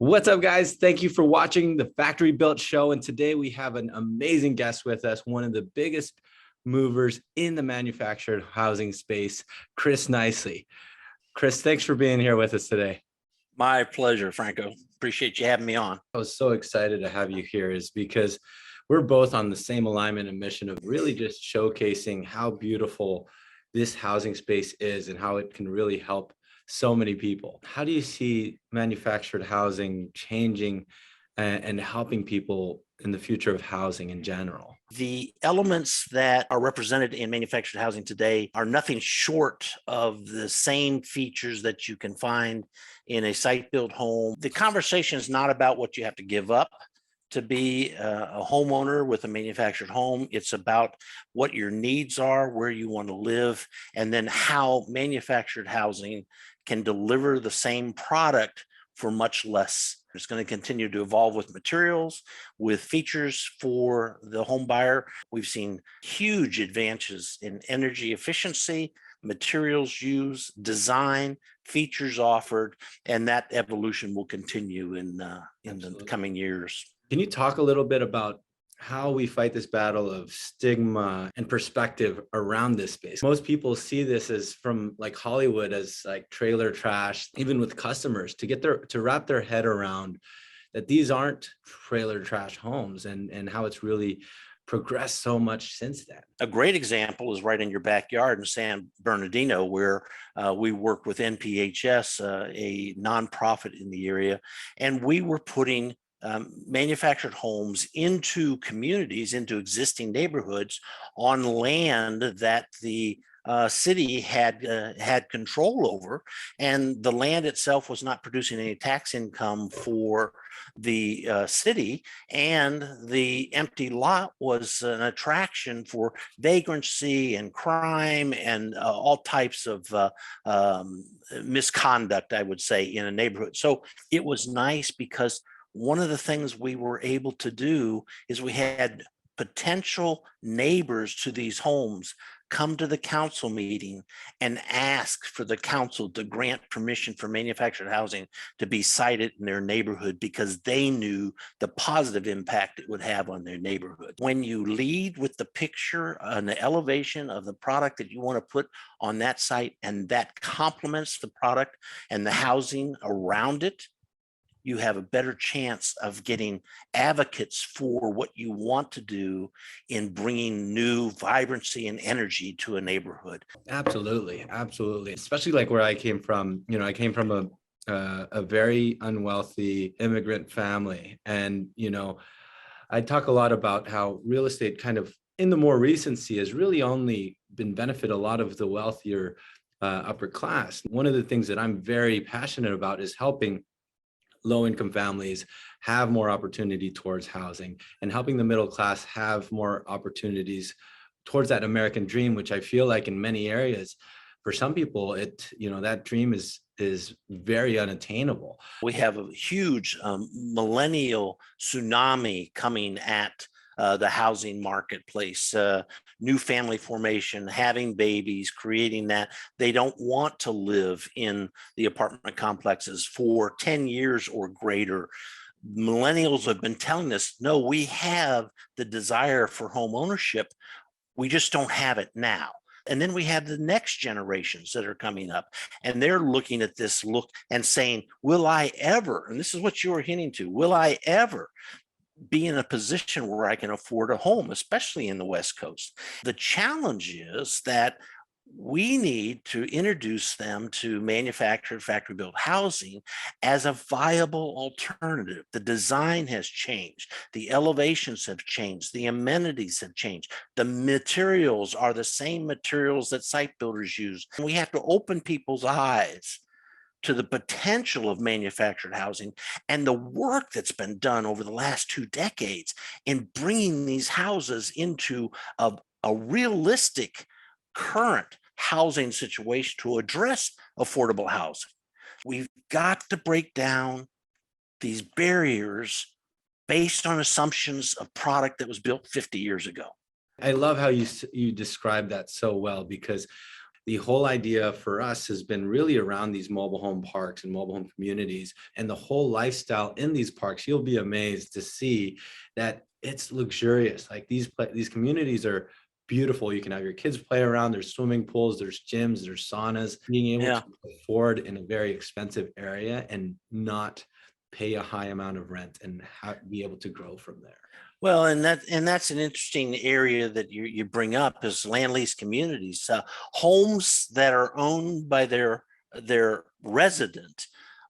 What's up, guys? Thank you for watching the Factory Built Show. And today we have an amazing guest with us, one of the biggest movers in the manufactured housing space, Chris Nicely. Chris, thanks for being here with us today. My pleasure, Franco. Appreciate you having me on. I was so excited to have you here is because we're both on the same alignment and mission of really just showcasing how beautiful this housing space is and how it can really help so many people. How do you see manufactured housing changing and helping people in the future of housing in general? The elements that are represented in manufactured housing today are nothing short of the same features that you can find in a site-built home. The conversation is not about what you have to give up to be a homeowner with a manufactured home. It's about what your needs are, where you want to live, and then how manufactured housing can deliver the same product for much less. It's going to continue to evolve with materials, with features for the home buyer. We've seen huge advances in energy efficiency, materials used, design, features offered, and that evolution will continue in the coming years. Can you talk a little bit about how we fight this battle of stigma and perspective around this space? Most people see this as from like Hollywood as like trailer trash, even with customers to wrap their head around that these aren't trailer trash homes and how it's really progressed so much since then. A great example is right in your backyard in San Bernardino, where we work with NPHS, a nonprofit in the area, and we were putting manufactured homes into communities, into existing neighborhoods on land that the city had control over, and the land itself was not producing any tax income for the city, and the empty lot was an attraction for vagrancy and crime and all types of misconduct, I would say, in a neighborhood. So it was nice because one of the things we were able to do is we had potential neighbors to these homes come to the council meeting and ask for the council to grant permission for manufactured housing to be sited in their neighborhood because they knew the positive impact it would have on their neighborhood. When you lead with the picture and the elevation of the product that you want to put on that site, and that complements the product and the housing around it, you have a better chance of getting advocates for what you want to do in bringing new vibrancy and energy to a neighborhood. Absolutely, absolutely. Especially like where I came from. You know, I came from a very unwealthy immigrant family, and I talk a lot about how real estate kind of in the more recency has really only been benefit a lot of the wealthier upper class. One of the things that I'm very passionate about is helping low-income families have more opportunity towards housing and helping the middle class have more opportunities towards that American dream, which I feel like in many areas, for some people, that dream is very unattainable. We have a huge millennial tsunami coming at the housing marketplace, new family formation, having babies, creating that. They don't want to live in the apartment complexes for 10 years or greater. Millennials have been telling us, no, we have the desire for home ownership. We just don't have it now. And then we have the next generations that are coming up, and they're looking at this look and saying, will I ever, and this is what you were hinting to, will I ever be in a position where I can afford a home, especially in the West Coast? The challenge is that we need to introduce them to manufactured factory-built housing as a viable alternative. The design has changed. The elevations have changed. The amenities have changed. The materials are the same materials that site builders use. We have to open people's eyes to the potential of manufactured housing and the work that's been done over the last 2 decades in bringing these houses into a realistic current housing situation to address affordable housing. We've got to break down these barriers based on assumptions of product that was built 50 years ago. I love how you describe that so well, because the whole idea for us has been really around these mobile home parks and mobile home communities and the whole lifestyle in these parks. You'll be amazed to see that it's luxurious. Like these communities are beautiful. You can have your kids play around. There's swimming pools, there's gyms, there's saunas. Being able Yeah. to afford in a very expensive area and not pay a high amount of rent and be able to grow from there. Well, that's an interesting area that you bring up is land lease communities, homes that are owned by their resident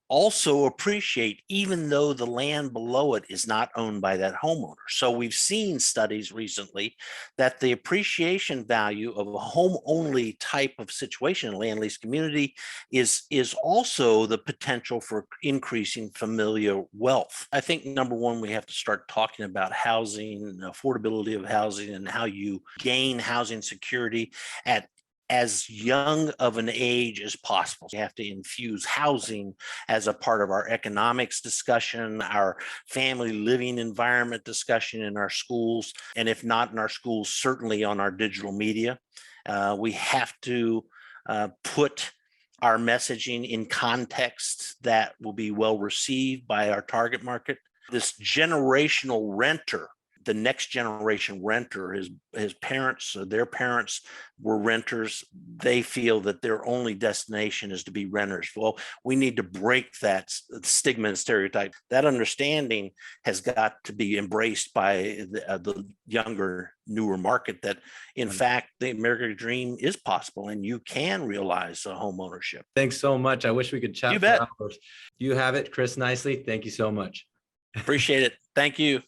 also appreciate, even though the land below it is not owned by that homeowner. So we've seen studies recently that the appreciation value of a home only type of situation, land lease community, is also the potential for increasing familial wealth. I think number one, we have to start talking about housing, affordability of housing, and how you gain housing security at as young of an age as possible. We have to infuse housing as a part of our economics discussion, our family living environment discussion in our schools, and if not in our schools, certainly on our digital media. We have to put our messaging in context that will be well received by our target market. This generational renter, the next generation renter, his parents, their parents were renters. They feel that their only destination is to be renters. Well, we need to break that stigma and stereotype. That understanding has got to be embraced by the younger, newer market that, in fact, the American dream is possible and you can realize a home ownership. Thanks so much. I wish we could chat You for bet. hours. You have it, Chris, nicely. Thank you so much. Appreciate it. Thank you.